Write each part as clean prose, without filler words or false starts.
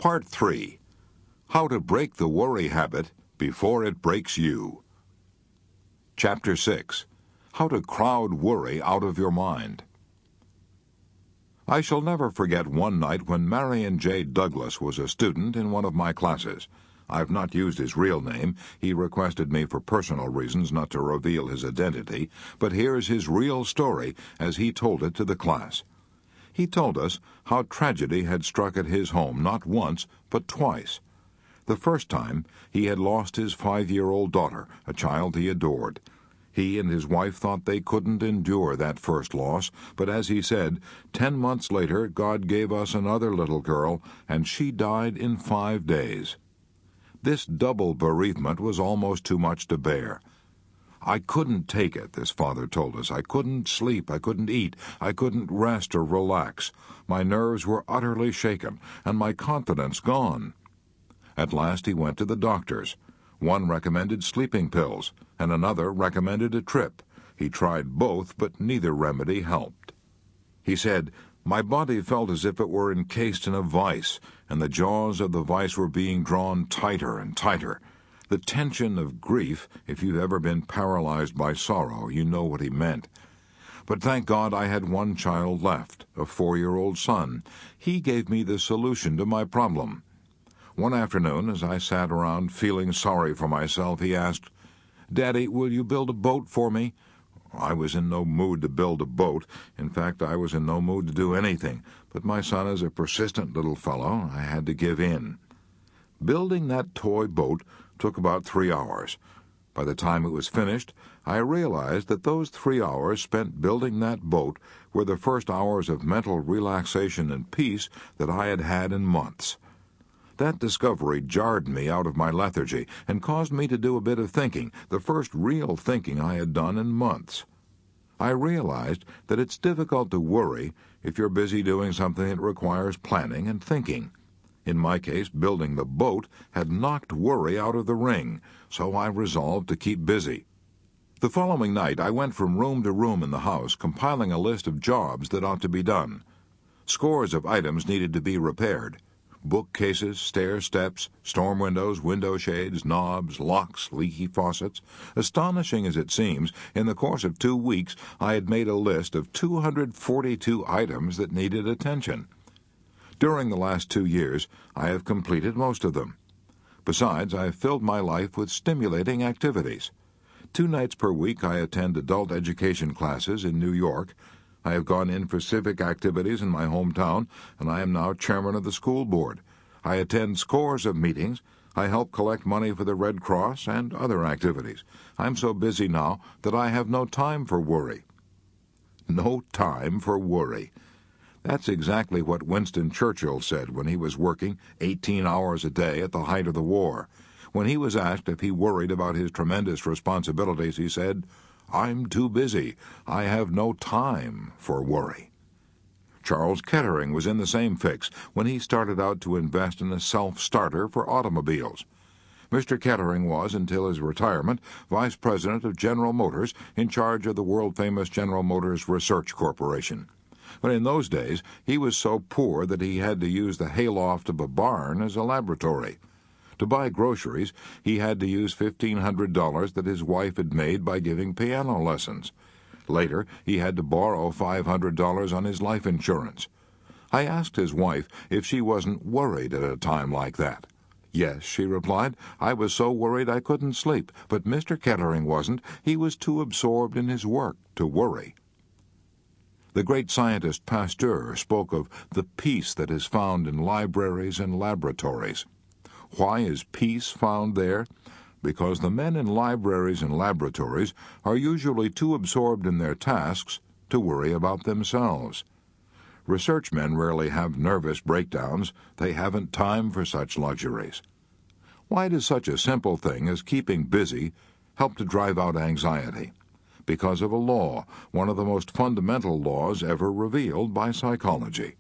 Part 3. How to break the worry habit before it breaks you. Chapter 6. How to crowd worry out of your mind. I shall never forget one night when Marion J. Douglas was a student in one of my classes. I've not used his real name. He requested me for personal reasons not to reveal his identity, but here's his real story as he told it to the class. He told us how tragedy had struck at his home not once, but twice. The first time, he had lost his 5-year-old daughter, a child he adored. He and his wife thought they couldn't endure that first loss, but as he said, 10 months later, God gave us another little girl, and she died in 5 days. This double bereavement was almost too much to bear. I couldn't take it, this father told us. I couldn't sleep, I couldn't eat, I couldn't rest or relax. My nerves were utterly shaken, and my confidence gone. At last he went to the doctors. One recommended sleeping pills, and another recommended a trip. He tried both, but neither remedy helped. He said, "My body felt as if it were encased in a vice, and the jaws of the vice were being drawn tighter and tighter. The tension of grief, if you've ever been paralyzed by sorrow, you know what he meant. But thank God I had one child left, a 4-year-old son. He gave me the solution to my problem." One afternoon, as I sat around feeling sorry for myself, he asked, "Daddy, will you build a boat for me?" I was in no mood to build a boat. In fact, I was in no mood to do anything. But my son is a persistent little fellow. I had to give in. Building that toy boat took about 3 hours. By the time it was finished, I realized that those 3 hours spent building that boat were the first hours of mental relaxation and peace that I had had in months. That discovery jarred me out of my lethargy and caused me to do a bit of thinking, the first real thinking I had done in months. I realized that it's difficult to worry if you're busy doing something that requires planning and thinking. In my case, building the boat had knocked worry out of the ring, so I resolved to keep busy. The following night, I went from room to room in the house, compiling a list of jobs that ought to be done. Scores of items needed to be repaired. Bookcases, stair steps, storm windows, window shades, knobs, locks, leaky faucets. Astonishing as it seems, in the course of 2 weeks, I had made a list of 242 items that needed attention. During the last 2 years, I have completed most of them. Besides, I have filled my life with stimulating activities. 2 nights per week I attend adult education classes in New York. I have gone in for civic activities in my hometown, and I am now chairman of the school board. I attend scores of meetings. I help collect money for the Red Cross and other activities. I'm so busy now that I have no time for worry. No time for worry. That's exactly what Winston Churchill said when he was working 18 hours a day at the height of the war. When he was asked if he worried about his tremendous responsibilities, he said, "I'm too busy. I have no time for worry." Charles Kettering was in the same fix when he started out to invest in a self-starter for automobiles. Mr. Kettering was, until his retirement, vice president of General Motors, in charge of the world-famous General Motors Research Corporation. But in those days, he was so poor that he had to use the hayloft of a barn as a laboratory. To buy groceries, he had to use $1,500 that his wife had made by giving piano lessons. Later, he had to borrow $500 on his life insurance. I asked his wife if she wasn't worried at a time like that. "Yes," she replied, "I was so worried I couldn't sleep, but Mr. Kettering wasn't. He was too absorbed in his work to worry." The great scientist Pasteur spoke of the peace that is found in libraries and laboratories. Why is peace found there? Because the men in libraries and laboratories are usually too absorbed in their tasks to worry about themselves. Research men rarely have nervous breakdowns. They haven't time for such luxuries. Why does such a simple thing as keeping busy help to drive out anxiety? Because of a law, one of the most fundamental laws ever revealed by psychology.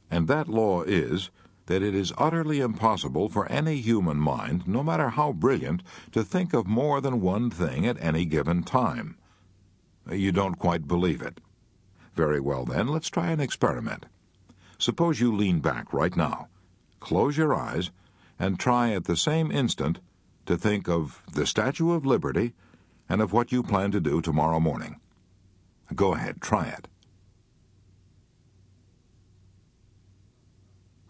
And that law is that it is utterly impossible for any human mind, no matter how brilliant, to think of more than one thing at any given time. You don't quite believe it. Very well then, let's try an experiment. Suppose you lean back right now. close your eyes and try at the same instant to think of the Statue of Liberty and of what you plan to do tomorrow morning. Go ahead, try it.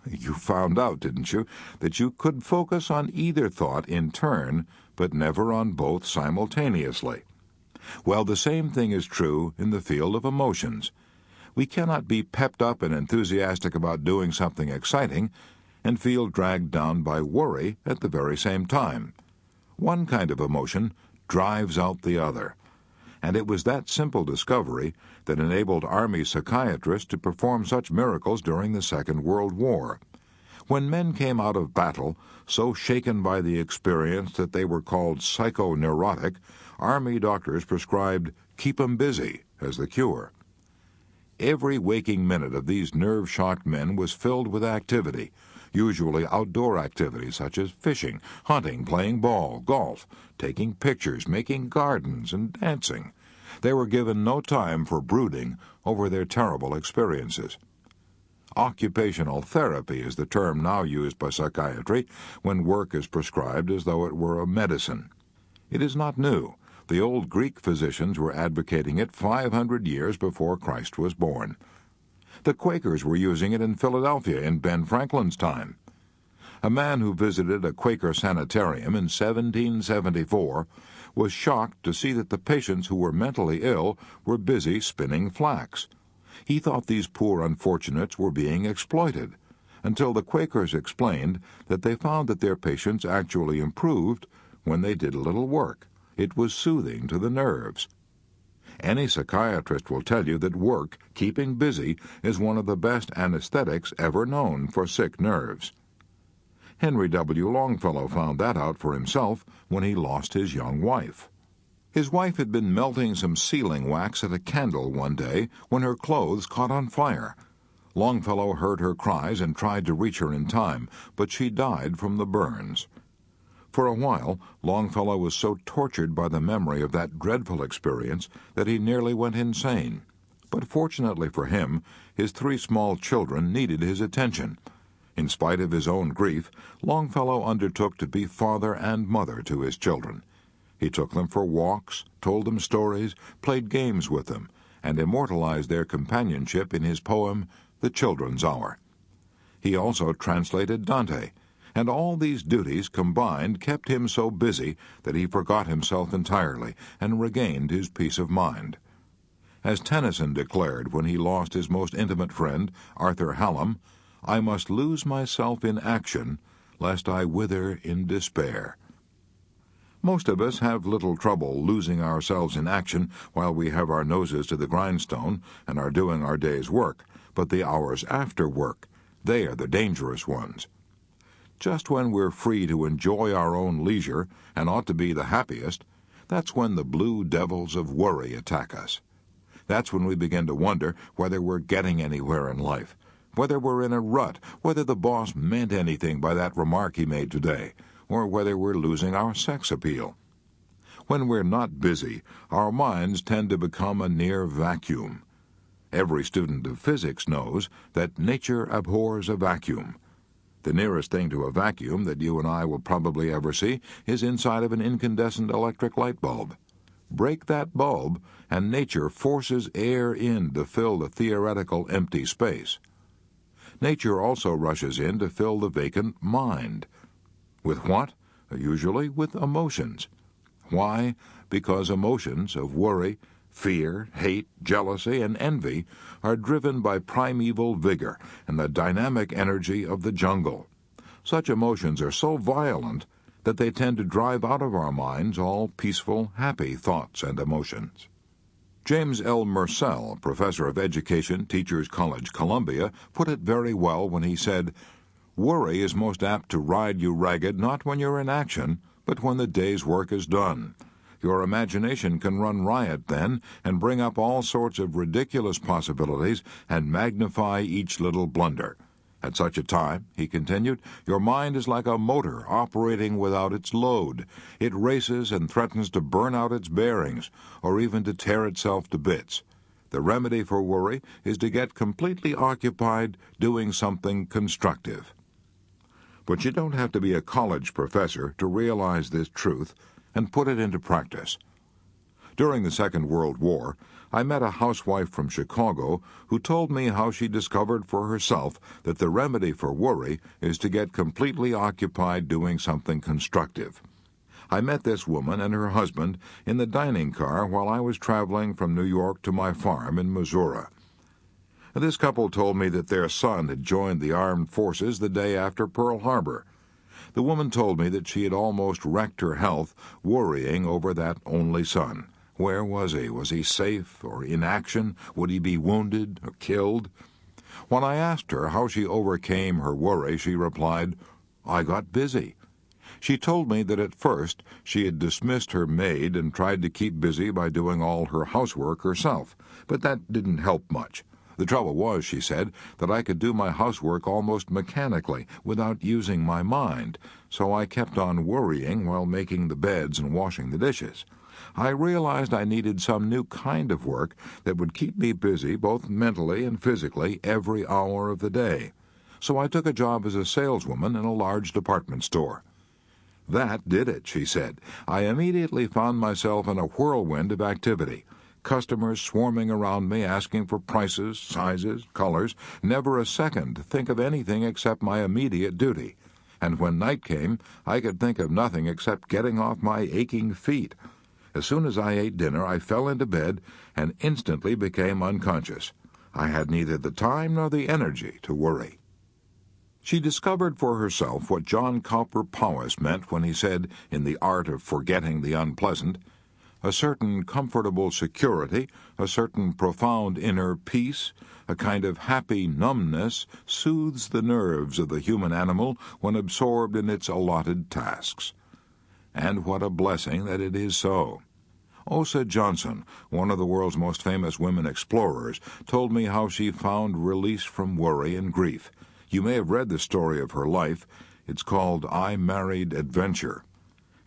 You found out, didn't you, that you could focus on either thought in turn, but never on both simultaneously. Well, the same thing is true in the field of emotions. We cannot be pepped up and enthusiastic about doing something exciting and feel dragged down by worry at the very same time. One kind of emotion drives out the other. And it was that simple discovery that enabled Army psychiatrists to perform such miracles during the Second World War. When men came out of battle so shaken by the experience that they were called psychoneurotic, Army doctors prescribed "keep 'em busy" as the cure. Every waking minute of these nerve-shocked men was filled with activity, usually outdoor activities such as fishing, hunting, playing ball, golf, taking pictures, making gardens, and dancing. They were given no time for brooding over their terrible experiences. Occupational therapy is the term now used by psychiatry when work is prescribed as though it were a medicine. It is not new. The old Greek physicians were advocating it 500 years before Christ was born. The Quakers were using it in Philadelphia in Ben Franklin's time. A man who visited a Quaker sanitarium in 1774 was shocked to see that the patients who were mentally ill were busy spinning flax. He thought these poor unfortunates were being exploited, until the Quakers explained that they found that their patients actually improved when they did a little work. It was soothing to the nerves. Any psychiatrist will tell you that work, keeping busy, is one of the best anesthetics ever known for sick nerves. Henry W. Longfellow found that out for himself when he lost his young wife. His wife had been melting some sealing wax at a candle one day when her clothes caught on fire. Longfellow heard her cries and tried to reach her in time, but she died from the burns. For a while, Longfellow was so tortured by the memory of that dreadful experience that he nearly went insane. But fortunately for him, his 3 small children needed his attention. In spite of his own grief, Longfellow undertook to be father and mother to his children. He took them for walks, told them stories, played games with them, and immortalized their companionship in his poem, The Children's Hour. He also translated Dante, and all these duties combined kept him so busy that he forgot himself entirely and regained his peace of mind. As Tennyson declared when he lost his most intimate friend, Arthur Hallam, "I must lose myself in action, lest I wither in despair." Most of us have little trouble losing ourselves in action while we have our noses to the grindstone and are doing our day's work, but the hours after work, they are the dangerous ones. Just when we're free to enjoy our own leisure and ought to be the happiest, that's when the blue devils of worry attack us. That's when we begin to wonder whether we're getting anywhere in life, whether we're in a rut, whether the boss meant anything by that remark he made today, or whether we're losing our sex appeal. When we're not busy, our minds tend to become a near vacuum. Every student of physics knows that nature abhors a vacuum. The nearest thing to a vacuum that you and I will probably ever see is inside of an incandescent electric light bulb. Break that bulb, and nature forces air in to fill the theoretical empty space. Nature also rushes in to fill the vacant mind. With what? Usually with emotions. Why? Because emotions of worry, fear, hate, jealousy, and envy are driven by primeval vigor and the dynamic energy of the jungle. Such emotions are so violent that they tend to drive out of our minds all peaceful, happy thoughts and emotions. James L. Mersell, professor of education, Teachers College, Columbia, put it very well when he said, "Worry is most apt to ride you ragged not when you're in action, but when the day's work is done. Your imagination can run riot then and bring up all sorts of ridiculous possibilities and magnify each little blunder. At such a time," he continued, "your mind is like a motor operating without its load. It races and threatens to burn out its bearings or even to tear itself to bits. The remedy for worry is to get completely occupied doing something constructive." But you don't have to be a college professor to realize this truth and put it into practice. During the Second World War, I met a housewife from Chicago who told me how she discovered for herself that the remedy for worry is to get completely occupied doing something constructive. I met this woman and her husband in the dining car while I was traveling from New York to my farm in Missouri. This couple told me that their son had joined the armed forces the day after Pearl Harbor. The woman told me that she had almost wrecked her health worrying over that only son. Where was he? Was he safe or in action? Would he be wounded or killed? When I asked her how she overcame her worry, she replied, "I got busy." She told me that at first she had dismissed her maid and tried to keep busy by doing all her housework herself, but that didn't help much. The trouble was, she said, that I could do my housework almost mechanically without using my mind, so I kept on worrying while making the beds and washing the dishes. I realized I needed some new kind of work that would keep me busy both mentally and physically every hour of the day. So I took a job as a saleswoman in a large department store. That did it, she said. I immediately found myself in a whirlwind of activity. Customers swarming around me asking for prices, sizes, colors, never a second to think of anything except my immediate duty. And when night came, I could think of nothing except getting off my aching feet. As soon as I ate dinner, I fell into bed and instantly became unconscious. I had neither the time nor the energy to worry. She discovered for herself what John Cowper Powys meant when he said, in The Art of Forgetting the Unpleasant, a certain comfortable security, a certain profound inner peace, a kind of happy numbness soothes the nerves of the human animal when absorbed in its allotted tasks. And what a blessing that it is so. Osa Johnson, one of the world's most famous women explorers, told me how she found release from worry and grief. You may have read the story of her life. It's called I Married Adventure.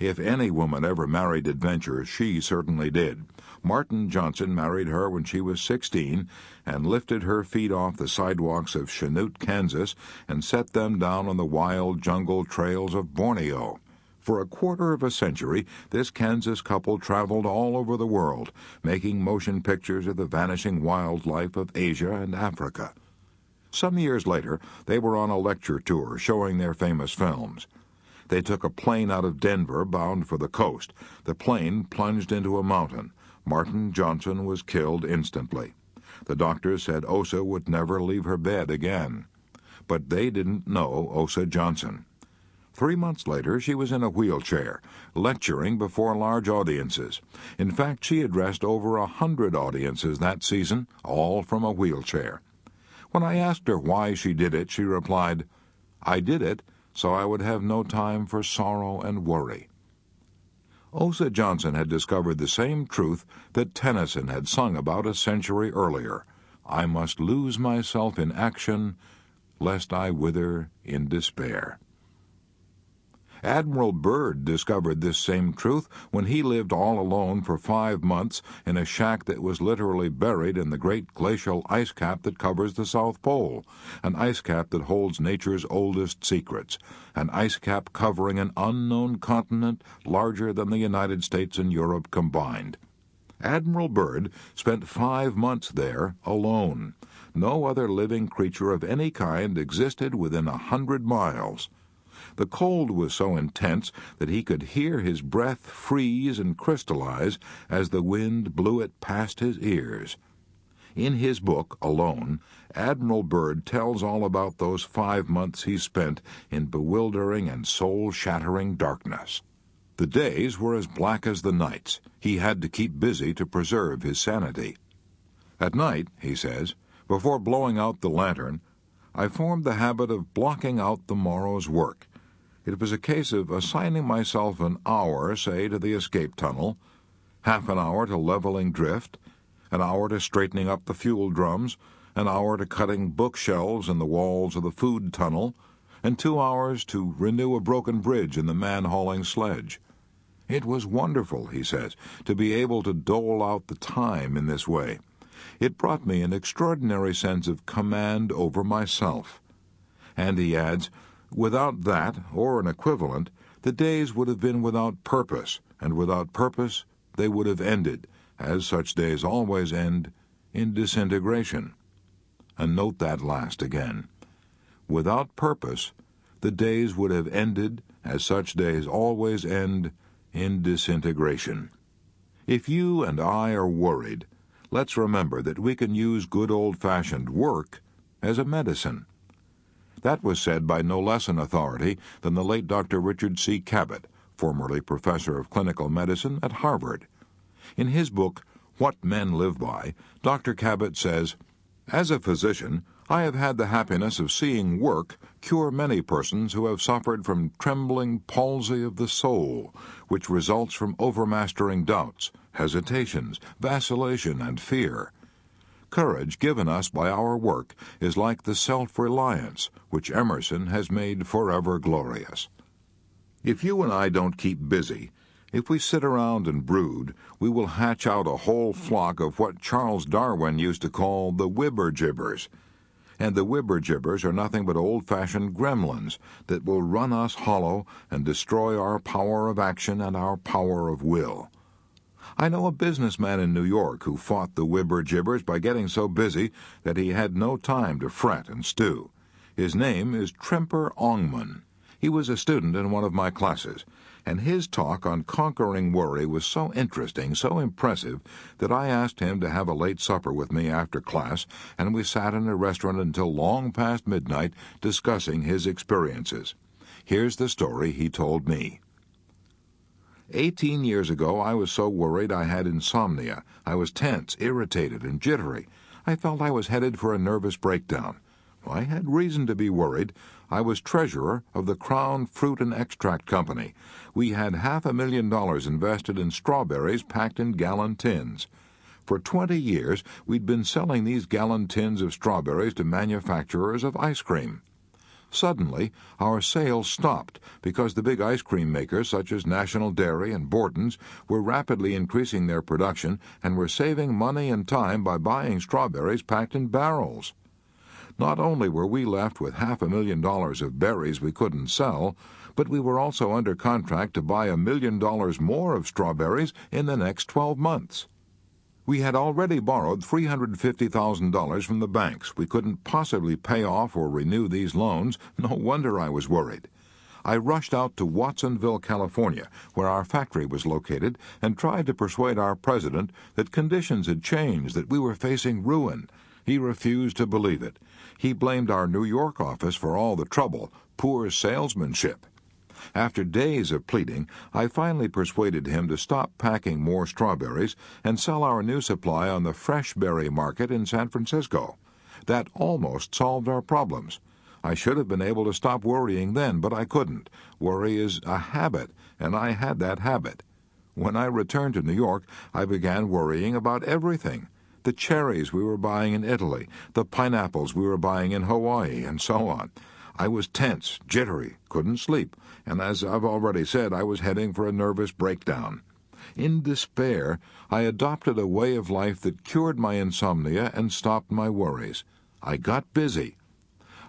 If any woman ever married adventure, she certainly did. Martin Johnson married her when she was 16 and lifted her feet off the sidewalks of Chanute, Kansas, and set them down on the wild jungle trails of Borneo. For a quarter of a century, this Kansas couple traveled all over the world, making motion pictures of the vanishing wildlife of Asia and Africa. Some years later, they were on a lecture tour showing their famous films. They took a plane out of Denver bound for the coast. The plane plunged into a mountain. Martin Johnson was killed instantly. The doctors said Osa would never leave her bed again. But they didn't know Osa Johnson. 3 months later, she was in a wheelchair, lecturing before large audiences. In fact, she addressed over 100 audiences that season, all from a wheelchair. When I asked her why she did it, she replied, "I did it so I would have no time for sorrow and worry." Osa Johnson had discovered the same truth that Tennyson had sung about a century earlier. I must lose myself in action, lest I wither in despair. Admiral Byrd discovered this same truth when he lived all alone for 5 months in a shack that was literally buried in the great glacial ice cap that covers the South Pole, an ice cap that holds nature's oldest secrets, an ice cap covering an unknown continent larger than the United States and Europe combined. Admiral Byrd spent 5 months there alone. No other living creature of any kind existed within 100 miles. The cold was so intense that he could hear his breath freeze and crystallize as the wind blew it past his ears. In his book, Alone, Admiral Byrd tells all about those 5 months he spent in bewildering and soul-shattering darkness. The days were as black as the nights. He had to keep busy to preserve his sanity. At night, he says, before blowing out the lantern, I formed the habit of blocking out the morrow's work. It was a case of assigning myself an hour, say, to the escape tunnel, half an hour to leveling drift, an hour to straightening up the fuel drums, an hour to cutting bookshelves in the walls of the food tunnel, and 2 hours to renew a broken bridge in the man-hauling sledge. It was wonderful, he says, to be able to dole out the time in this way. It brought me an extraordinary sense of command over myself. And he adds, Without that, or an equivalent, the days would have been without purpose, and without purpose they would have ended, as such days always end, in disintegration. And note that last again. Without purpose, the days would have ended, as such days always end, in disintegration. If you and I are worried, let's remember that we can use good old-fashioned work as a medicine. That was said by no less an authority than the late Dr. Richard C. Cabot, formerly professor of clinical medicine at Harvard. In his book, What Men Live By, Dr. Cabot says, "As a physician, I have had the happiness of seeing work cure many persons who have suffered from trembling palsy of the soul, which results from overmastering doubts, hesitations, vacillation, and fear. Courage given us by our work is like the self-reliance which Emerson has made forever glorious." If you and I don't keep busy, if we sit around and brood, we will hatch out a whole flock of what Charles Darwin used to call the whibber-jibbers. And the whibber-jibbers are nothing but old-fashioned gremlins that will run us hollow and destroy our power of action and our power of will. I know a businessman in New York who fought the whibber-jibbers by getting so busy that he had no time to fret and stew. His name is Tremper Ongman. He was a student in one of my classes, and his talk on conquering worry was so interesting, so impressive, that I asked him to have a late supper with me after class, and we sat in a restaurant until long past midnight discussing his experiences. Here's the story he told me. 18 years ago, I was so worried I had insomnia. I was tense, irritated, and jittery. I felt I was headed for a nervous breakdown. I had reason to be worried. I was treasurer of the Crown Fruit and Extract Company. We had $500,000 invested in strawberries packed in gallon tins. For 20 years, we'd been selling these gallon tins of strawberries to manufacturers of ice cream. Suddenly, our sales stopped because the big ice cream makers, such as National Dairy and Borton's, were rapidly increasing their production and were saving money and time by buying strawberries packed in barrels. Not only were we left with $500,000 of berries we couldn't sell, but we were also under contract to buy $1 million more of strawberries in the next 12 months. We had already borrowed $350,000 from the banks. We couldn't possibly pay off or renew these loans. No wonder I was worried. I rushed out to Watsonville, California, where our factory was located, and tried to persuade our president that conditions had changed, that we were facing ruin. He refused to believe it. He blamed our New York office for all the trouble, poor salesmanship. After days of pleading, I finally persuaded him to stop packing more strawberries and sell our new supply on the fresh berry market in San Francisco. That almost solved our problems. I should have been able to stop worrying then, but I couldn't. Worry is a habit, and I had that habit. When I returned to New York, I began worrying about everything. The cherries we were buying in Italy, the pineapples we were buying in Hawaii, and so on. I was tense, jittery, couldn't sleep, and as I've already said, I was heading for a nervous breakdown. In despair, I adopted a way of life that cured my insomnia and stopped my worries. I got busy.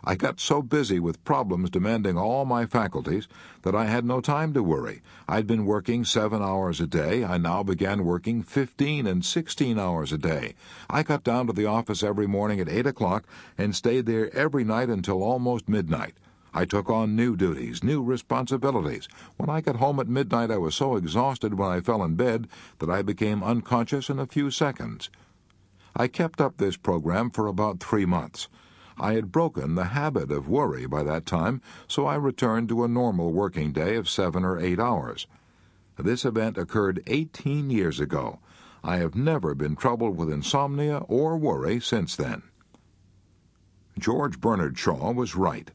I got so busy with problems demanding all my faculties that I had no time to worry. I'd been working 7 hours a day. I now began working 15 and 16 hours a day. I got down to the office every morning at 8 o'clock and stayed there every night until almost midnight. I took on new duties, new responsibilities. When I got home at midnight, I was so exhausted when I fell in bed that I became unconscious in a few seconds. I kept up this program for about 3 months. I had broken the habit of worry by that time, so I returned to a normal working day of 7 or 8 hours. This event occurred 18 years ago. I have never been troubled with insomnia or worry since then. George Bernard Shaw was right.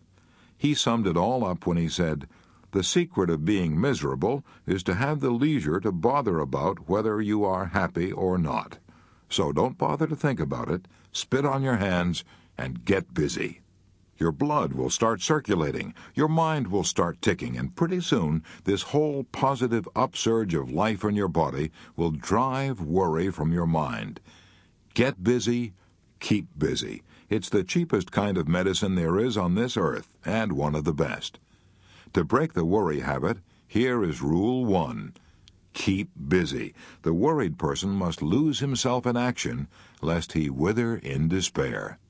He summed it all up when he said, "The secret of being miserable is to have the leisure to bother about whether you are happy or not. So don't bother to think about it, spit on your hands, and get busy. Your blood will start circulating, your mind will start ticking, and pretty soon this whole positive upsurge of life in your body will drive worry from your mind. Get busy, keep busy. It's the cheapest kind of medicine there is on this earth, and one of the best." To break the worry habit, here is Rule 1. Keep busy. The worried person must lose himself in action, lest he wither in despair.